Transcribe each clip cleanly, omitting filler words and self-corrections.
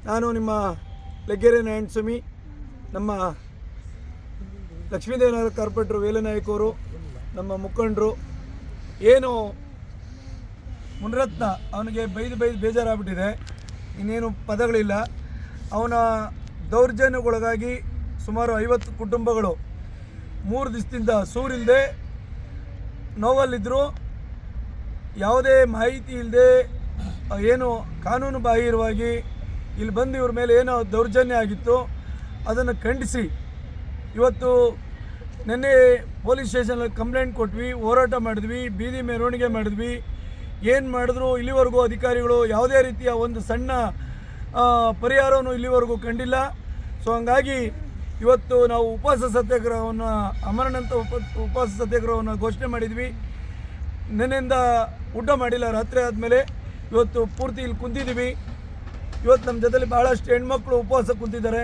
ನಾನು ನಿಮ್ಮ ಲೆಗ್ಗೆರೆ ನಾರಾಯಣಸ್ವಾಮಿ, ನಮ್ಮ ಲಕ್ಷ್ಮೀದೇವನಗರ ಕಾರ್ಪೊರೇಟರ್ ವೇಲನಾಯಕ್ ಅವರು, ನಮ್ಮ ಮುಖಂಡರು. ಏನು ಮುನಿರತ್ನ ಅವನಿಗೆ ಬೈದು ಬೇಜಾರಾಗ್ಬಿಟ್ಟಿದೆ, ಇನ್ನೇನು ಪದಗಳಿಲ್ಲ. ಅವನ ದೌರ್ಜನ್ಯಗೊಳಗಾಗಿ ಸುಮಾರು 50 ಕುಟುಂಬಗಳು 3 ದಿವಸದಿಂದ ಸೂರಿಲ್ಲದೆ ನೋವಲ್ಲಿದ್ದರು. ಯಾವುದೇ ಮಾಹಿತಿ ಇಲ್ಲದೆ ಏನು ಕಾನೂನು ಬಾಹಿರವಾಗಿ ಇಲ್ಲಿ ಬಂದು ಇವ್ರ ಮೇಲೆ ಏನೋ ದೌರ್ಜನ್ಯ ಆಗಿತ್ತು, ಅದನ್ನು ಖಂಡಿಸಿ ಇವತ್ತು ನಿನ್ನೆ ಪೊಲೀಸ್ ಸ್ಟೇಷನಲ್ಲಿ ಕಂಪ್ಲೇಂಟ್ ಕೊಟ್ವಿ, ಹೋರಾಟ ಮಾಡಿದ್ವಿ, ಬೀದಿ ಮೆರವಣಿಗೆ ಮಾಡಿದ್ವಿ. ಏನು ಮಾಡಿದ್ರು ಇಲ್ಲಿವರೆಗೂ ಅಧಿಕಾರಿಗಳು ಯಾವುದೇ ರೀತಿಯ ಒಂದು ಸಣ್ಣ ಪರಿಹಾರವನ್ನು ಇಲ್ಲಿವರೆಗೂ ಕಂಡಿಲ್ಲ. ಸೊ ಹಂಗಾಗಿ ಇವತ್ತು ನಾವು ಉಪವಾಸ ಸತ್ಯಾಗ್ರಹವನ್ನು ಅಮರನಂತ ಉಪವಾಸ ಸತ್ಯಾಗ್ರಹವನ್ನು ಘೋಷಣೆ ಮಾಡಿದ್ವಿ. ನಿನ್ನೆಯಿಂದ ಊಟ ಮಾಡಿಲ್ಲ, ರಾತ್ರಿ ಆದಮೇಲೆ ಇವತ್ತು ಪೂರ್ತಿ ಇಲ್ಲಿ ಕುಂತಿದ್ದೀವಿ. ಇವತ್ತು ನಮ್ಮ ಜೊತೆಲಿ ಭಾಳಷ್ಟು ಹೆಣ್ಮಕ್ಳು ಉಪವಾಸ ಕುಂತಿದ್ದಾರೆ.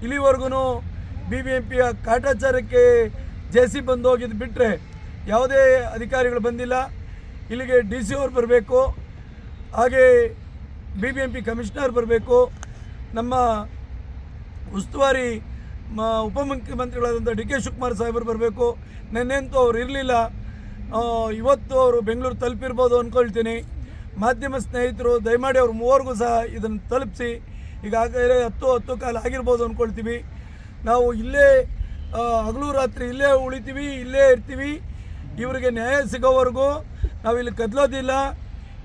ಇಲ್ಲಿವರೆಗೂ BBMPಯ ಕಾಟಾಚಾರಕ್ಕೆ JC ಬಂದು ಹೋಗಿದ್ದು ಬಿಟ್ಟರೆ ಯಾವುದೇ ಅಧಿಕಾರಿಗಳು ಬಂದಿಲ್ಲ. ಇಲ್ಲಿಗೆ DC ಅವ್ರು ಬರಬೇಕು, ಹಾಗೆ BBMP ಕಮಿಷನರ್ ಬರಬೇಕು, ನಮ್ಮ ಉಸ್ತುವಾರಿ ಉಪಮುಖ್ಯಮಂತ್ರಿಗಳಾದಂಥ DK ಶಿವಕುಮಾರ್ ಸಾಹೇಬರು ಬರಬೇಕು. ನೆನ್ನೆಂತೂ ಅವ್ರು ಇರಲಿಲ್ಲ, ಇವತ್ತು ಅವರು ಬೆಂಗಳೂರು ತಲುಪಿರ್ಬೋದು ಅಂದ್ಕೊಳ್ತೀನಿ. ಮಾಧ್ಯಮ ಸ್ನೇಹಿತರು ದಯಮಾಡಿ ಅವ್ರು ಮೂವರಿಗೂ ಸಹ ಇದನ್ನು ತಲುಪಿಸಿ. ಈಗಾಗಲೇ 10 ಕಾಲ ಆಗಿರ್ಬೋದು ಅಂದ್ಕೊಳ್ತೀವಿ. ನಾವು ಇಲ್ಲೇ ಹಗಲು ರಾತ್ರಿ ಇಲ್ಲೇ ಉಳಿತೀವಿ, ಇಲ್ಲೇ ಇರ್ತೀವಿ. ಇವರಿಗೆ ನ್ಯಾಯ ಸಿಗೋವರೆಗೂ ನಾವಿಲ್ಲಿ ಕದಲೋದಿಲ್ಲ.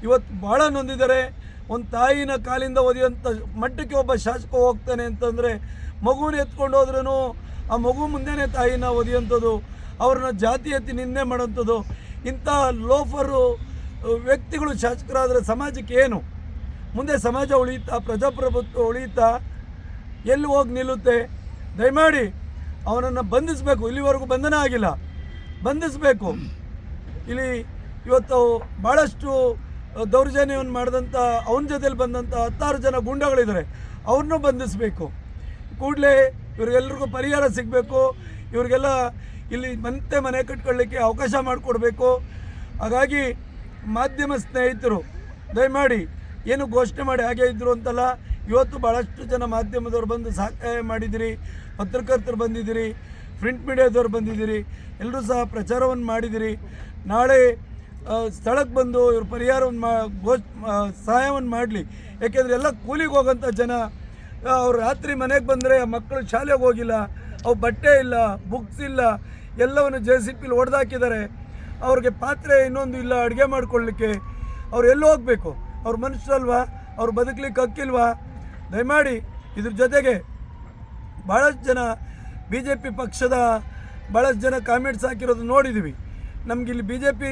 ಇವತ್ತು ಭಾಳ ನೊಂದಿದ್ದಾರೆ. ಒಂದು ತಾಯಿನ ಕಾಲಿಂದ ಒದೆಯುವಂಥ ಮಟ್ಟಕ್ಕೆ ಒಬ್ಬ ಶಾಸಕ ಹೋಗ್ತಾನೆ ಅಂತಂದರೆ, ಮಗುನ ಎತ್ಕೊಂಡು ಹೋದ್ರೂ ಆ ಮಗು ಮುಂದೆನೇ ತಾಯಿನ ಒದೆಯುವಂಥದ್ದು, ಅವ್ರನ್ನ ಜಾತಿ ಎತ್ತಿ ನಿಂದೆ ಮಾಡೋಂಥದ್ದು. ಇಂಥ ಲೋಫರು ವ್ಯಕ್ತಿಗಳು ಶಾಸಕರಾದರೆ ಸಮಾಜಕ್ಕೆ ಏನು ಮುಂದೆ? ಸಮಾಜ ಉಳಿಯುತ್ತಾ? ಪ್ರಜಾಪ್ರಭುತ್ವ ಉಳಿಯುತ್ತಾ? ಎಲ್ಲಿ ಹೋಗಿ ನಿಲ್ಲುತ್ತೆ? ದಯಮಾಡಿ ಅವನನ್ನು ಬಂಧಿಸಬೇಕು. ಇಲ್ಲಿವರೆಗೂ ಬಂಧನ ಆಗಿಲ್ಲ, ಬಂಧಿಸಬೇಕು. ಇಲ್ಲಿ ಇವತ್ತು ಭಾಳಷ್ಟು ದೌರ್ಜನ್ಯವನ್ನು ಮಾಡಿದಂಥ ಅವನ ಜೊತೆಲಿ ಬಂದಂಥ 16 ಜನ ಗುಂಡಗಳಿದ್ದಾರೆ, ಅವ್ರನ್ನೂ ಬಂಧಿಸಬೇಕು. ಕೂಡಲೇ ಇವ್ರಿಗೆಲ್ರಿಗೂ ಪರಿಹಾರ ಸಿಗಬೇಕು. ಇವ್ರಿಗೆಲ್ಲ ಇಲ್ಲಿ ಮನೆ ಕಟ್ಕೊಳ್ಳಿಕ್ಕೆ ಅವಕಾಶ ಮಾಡಿಕೊಡ್ಬೇಕು. ಹಾಗಾಗಿ ಮಾಧ್ಯಮ ಸ್ನೇಹಿತರು ದಯಮಾಡಿ ಏನು ಘೋಷಣೆ ಮಾಡಿ ಹಾಗೆ ಇದ್ದರು ಅಂತಲ್ಲ, ಇವತ್ತು ಭಾಳಷ್ಟು ಜನ ಮಾಧ್ಯಮದವ್ರು ಬಂದು ಸಹಾಯ ಮಾಡಿದಿರಿ, ಪತ್ರಕರ್ತರು ಬಂದಿದ್ದೀರಿ, ಪ್ರಿಂಟ್ ಮೀಡಿಯಾದವ್ರು ಬಂದಿದ್ದೀರಿ, ಎಲ್ಲರೂ ಸಹ ಪ್ರಚಾರವನ್ನು ಮಾಡಿದಿರಿ. ನಾಳೆ ಸ್ಥಳಕ್ಕೆ ಬಂದು ಇವ್ರ ಪರಿಹಾರವನ್ನು ಸಹಾಯವನ್ನು ಮಾಡಲಿ. ಯಾಕೆಂದರೆ ಎಲ್ಲ ಕೂಲಿಗೆ ಹೋಗೋಂಥ ಜನ. ಅವ್ರು ರಾತ್ರಿ ಮನೆಗೆ ಬಂದರೆ ಮಕ್ಕಳು ಶಾಲೆಗೆ ಹೋಗಿಲ್ಲ, ಅವು ಬಟ್ಟೆ ಇಲ್ಲ, ಬುಕ್ಸ್ ಇಲ್ಲ, ಎಲ್ಲವನ್ನು JCPಲಿ ಹೊಡೆದಾಕಿದ್ದಾರೆ. ಅವ್ರಿಗೆ ಪಾತ್ರೆ ಇನ್ನೊಂದು ಇಲ್ಲ ಅಡುಗೆ ಮಾಡ್ಕೊಳ್ಳಿಕ್ಕೆ. ಅವ್ರು ಎಲ್ಲಿ ಹೋಗಬೇಕು? ಅವ್ರು ಮನುಷ್ಯರಲ್ವಾ? ಅವ್ರು ಬದುಕಲಿಕ್ಕೆ ಹಕ್ಕಿಲ್ವಾ? ದಯಮಾಡಿ ಇದ್ರ ಜೊತೆಗೆ ಭಾಳಷ್ಟು ಜನ BJP ಪಕ್ಷದ ಭಾಳಷ್ಟು ಜನ ಕಾಮೆಂಟ್ಸ್ ಹಾಕಿರೋದು ನೋಡಿದ್ದೀವಿ. ನಮಗಿಲ್ಲಿ BJP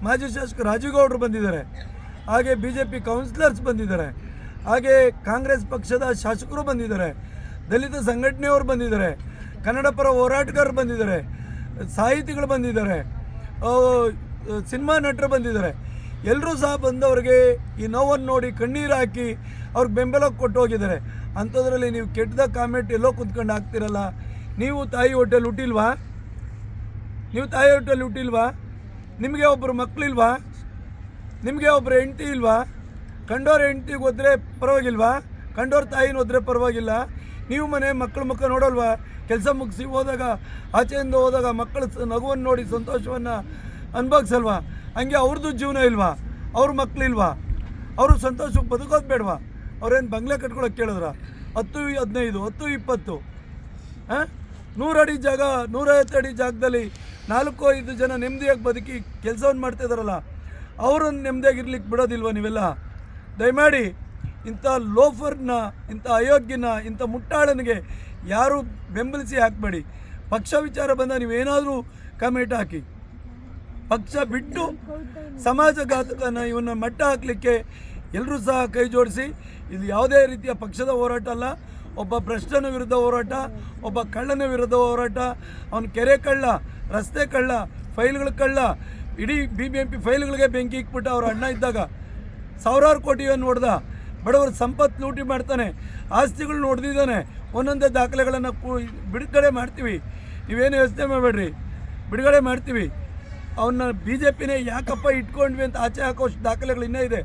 ಮಾಜಿ ಶಾಸಕ ರಾಜುಗೌಡರು ಬಂದಿದ್ದಾರೆ, ಹಾಗೆ BJP ಕೌನ್ಸಿಲರ್ಸ್ ಬಂದಿದ್ದಾರೆ, ಹಾಗೆ ಕಾಂಗ್ರೆಸ್ ಪಕ್ಷದ ಶಾಸಕರು ಬಂದಿದ್ದಾರೆ, ದಲಿತ ಸಂಘಟನೆಯವರು ಬಂದಿದ್ದಾರೆ, ಕನ್ನಡ ಪರ ಹೋರಾಟಗಾರರು ಬಂದಿದ್ದಾರೆ, ಸಾಹಿತಿಗಳು ಬಂದಿದ್ದಾರೆ, ಸಿನಿಮಾ ನಟರು ಬಂದಿದ್ದಾರೆ. ಎಲ್ಲರೂ ಸಹ ಬಂದವ್ರಿಗೆ ಈ ನೋವನ್ನು ನೋಡಿ ಕಣ್ಣೀರು ಹಾಕಿ ಅವ್ರಿಗೆ ಬೆಂಬಲ ಕೊಟ್ಟು ಹೋಗಿದ್ದಾರೆ. ಅಂಥದ್ರಲ್ಲಿ ನೀವು ಕೆಟ್ಟದ ಕಾಮೆಂಟ್ ಎಲ್ಲೋ ಕುತ್ಕೊಂಡು ಹಾಕ್ತಿರಲ್ಲ. ನೀವು ತಾಯಿ ಹೊಟ್ಟೆಲಿ ಹುಟ್ಟಿಲ್ವಾ? ನೀವು ತಾಯಿ ಹೊಟ್ಟೆಲಿ ಹುಟ್ಟಿಲ್ವಾ? ನಿಮಗೆ ಒಬ್ಬರು ಮಕ್ಕಳಿಲ್ವಾ? ನಿಮಗೆ ಒಬ್ಬರು ಹೆಂಡತಿ ಇಲ್ವಾ? ಕಂಡೋರ ಹೆಂಡತಿಗೆ ಹೋದರೆ ಪರವಾಗಿಲ್ವಾ? ಕಂಡೋರ ತಾಯಿನ ಹೋದರೆ ಪರವಾಗಿಲ್ಲ? ನೀವು ಮಕ್ಕಳು ನೋಡಲ್ವಾ? ಕೆಲಸ ಮುಗಿಸಿ ಹೋದಾಗ, ಆಚೆಯಿಂದ ಹೋದಾಗ ಮಕ್ಕಳ ನಗುವನ್ನು ನೋಡಿ ಸಂತೋಷವನ್ನು ಅನುಭವಿಸಲ್ವಾ? ಹಂಗೆ ಅವ್ರದ್ದು ಜೀವನ ಇಲ್ವಾ? ಅವ್ರ ಮಕ್ಕಳಿಲ್ವಾ? ಅವರು ಸಂತೋಷಕ್ಕೆ ಬದುಕೋದು ಬೇಡವಾ? ಅವ್ರೇನು ಬಂಗ್ಲೆ ಕಟ್ಕೊಳಕ್ಕೆ ಕೇಳಿದ್ರ? 10, 15, 10, 20 100 ಅಡಿ ಜಾಗ, 150 ಅಡಿ ಜಾಗದಲ್ಲಿ 4-5 ಜನ ನೆಮ್ಮದಿಯಾಗಿ ಬದುಕಿ ಕೆಲಸವನ್ನು ಮಾಡ್ತಾಯಿದ್ದಾರಲ್ಲ, ಅವ್ರನ್ನ ನೆಮ್ಮದಿಯಾಗಿರ್ಲಿಕ್ಕೆ ಬಿಡೋದಿಲ್ವ ನೀವೆಲ್ಲ? ದಯಮಾಡಿ ಇಂಥ ಲೋಫರ್ನ, ಇಂಥ ಅಯೋಗ್ಯನ, ಇಂಥ ಮುಟ್ಟಾಳನಿಗೆ ಯಾರು ಬೆಂಬಲಿಸಿ ಹಾಕಬೇಡಿ. ಪಕ್ಷ ವಿಚಾರ ಬಂದ ನೀವೇನಾದರೂ ಕಮೆಂಟ್ ಹಾಕಿ. ಪಕ್ಷ ಬಿಟ್ಟು ಸಮಾಜಘಾತಕನ ಇವನ್ನ ಮಟ್ಟ ಹಾಕಲಿಕ್ಕೆ ಎಲ್ಲರೂ ಸಹ ಕೈ ಜೋಡಿಸಿ. ಇದು ಯಾವುದೇ ರೀತಿಯ ಪಕ್ಷದ ಹೋರಾಟ ಅಲ್ಲ, ಒಬ್ಬ ಭ್ರಷ್ಟನ ವಿರುದ್ಧ ಹೋರಾಟ, ಒಬ್ಬ ಕಳ್ಳನ ವಿರುದ್ಧ ಹೋರಾಟ. ಅವನು ಕೆರೆ ಕಳ್ಳ, ರಸ್ತೆ ಕಳ್ಳ, ಫೈಲ್ಗಳ ಕಳ್ಳ, ಇಡೀ BBMP ಫೈಲ್ಗಳಿಗೆ ಬೆಂಕಿ ಇಕ್ಬಿಟ್ಟ. ಅವ್ರ ಅಣ್ಣ ಇದ್ದಾಗ ಸಾವಿರಾರು ಕೋಟಿಯನ್ನು ಹೊಡೆದ, ಬಡವರ ಸಂಪತ್ತು ಲೂಟಿ ಮಾಡ್ತಾನೆ, ಆಸ್ತಿಗಳನ್ನ ಹೊಡೆದಿದ್ದಾನೆ. ಒಂದೊಂದೇ ದಾಖಲೆಗಳನ್ನು ಬಿಡುಗಡೆ ಮಾಡ್ತೀವಿ, ನೀವೇನು ಯೋಚನೆ ಮಾಡಬೇಡ್ರಿ, ಬಿಡುಗಡೆ ಮಾಡ್ತೀವಿ. ಅವನ್ನ BJPನೇ ಯಾಕಪ್ಪ ಇಟ್ಕೊಂಡ್ವಿ ಅಂತ ಆಚೆ ಹಾಕೋಷ್ಟು ದಾಖಲೆಗಳು ಇನ್ನೂ ಇದೆ.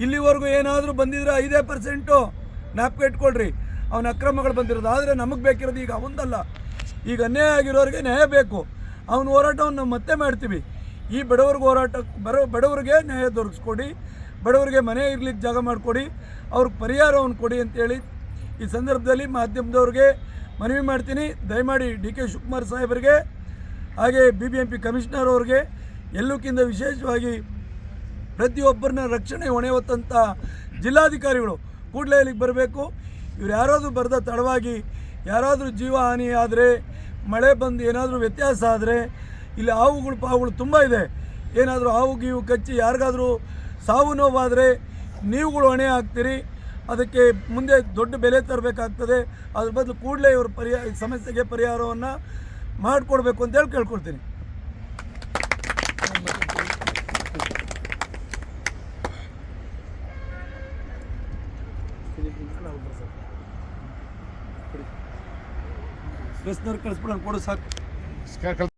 ಇಲ್ಲಿವರೆಗೂ ಏನಾದರೂ ಬಂದಿದ್ರೆ 5% ಜ್ಞಾಪಕ ಇಟ್ಕೊಳ್ರಿ, ಅವನ ಅಕ್ರಮಗಳು ಬಂದಿರೋದು. ಆದರೆ ನಮಗೆ ಬೇಕಿರೋದು ಈಗ ಅವಂದಲ್ಲ, ಈಗ ಅನ್ಯಾಯ ಆಗಿರೋರಿಗೆ ನ್ಯಾಯ ಬೇಕು. ಅವನ ಹೋರಾಟವನ್ನು ನಾವು ಮತ್ತೆ ಮಾಡ್ತೀವಿ. ಈ ಬಡವ್ರಿಗೆ ಬಡವರಿಗೆ ನ್ಯಾಯ ದೊರಕಿಸ್ಕೊಡಿ, ಬಡವರಿಗೆ ಮನೆ ಇರ್ಲಿಕ್ಕೆ ಜಾಗ ಮಾಡಿಕೊಡಿ, ಅವ್ರಿಗೆ ಪರಿಹಾರವನ್ನು ಕೊಡಿ ಅಂತೇಳಿ ಈ ಸಂದರ್ಭದಲ್ಲಿ ಮಾಧ್ಯಮದವ್ರಿಗೆ ಮನವಿ ಮಾಡ್ತೀನಿ. ದಯಮಾಡಿ DK ಶಿವಕುಮಾರ್ ಸಾಹೇಬರಿಗೆ ಹಾಗೆ BBMP ಕಮಿಷನರ್ ಅವ್ರಿಗೆ ಎಲ್ಲಕ್ಕಿಂತ ವಿಶೇಷವಾಗಿ ಪ್ರತಿಯೊಬ್ಬರನ್ನ ರಕ್ಷಣೆ ಹೊಣೆ ಹೊತ್ತಂಥ ಜಿಲ್ಲಾಧಿಕಾರಿಗಳು ಕೂಡಲೇ ಇಲ್ಲಿಗೆ ಬರಬೇಕು. ಇವ್ರು ಯಾರಾದರೂ ಬರೆದ ತಡವಾಗಿ ಯಾರಾದರೂ ಜೀವ ಹಾನಿ ಆದರೆ, ಮಳೆ ಬಂದು ಏನಾದರೂ ವ್ಯತ್ಯಾಸ ಆದರೆ, ಇಲ್ಲಿ ಪಾವುಗಳು ತುಂಬ ಇದೆ, ಏನಾದರೂ ಗೀವು ಕಚ್ಚಿ ಯಾರಿಗಾದರೂ ಸಾವು ನೋವಾದರೆ ನೀವುಗಳು ಹೊಣೆ ಹಾಕ್ತೀರಿ. ಅದಕ್ಕೆ ಮುಂದೆ ದೊಡ್ಡ ಬೆಲೆ ತರಬೇಕಾಗ್ತದೆ. ಅದ್ರ ಬದಲು ಕೂಡಲೇ ಇವ್ರ ಸಮಸ್ಯೆಗೆ ಪರಿಹಾರವನ್ನು ಮಾಡಿಕೊಡ್ಬೇಕು ಅಂತೇಳಿ ಕೇಳ್ಕೊಳ್ತೀನಿ. ಪ್ರೆಸ್ನವ್ರು ಕಳಿಸ್ಬಿಡೋಣ, ಕೊಡು ಸಾಕು.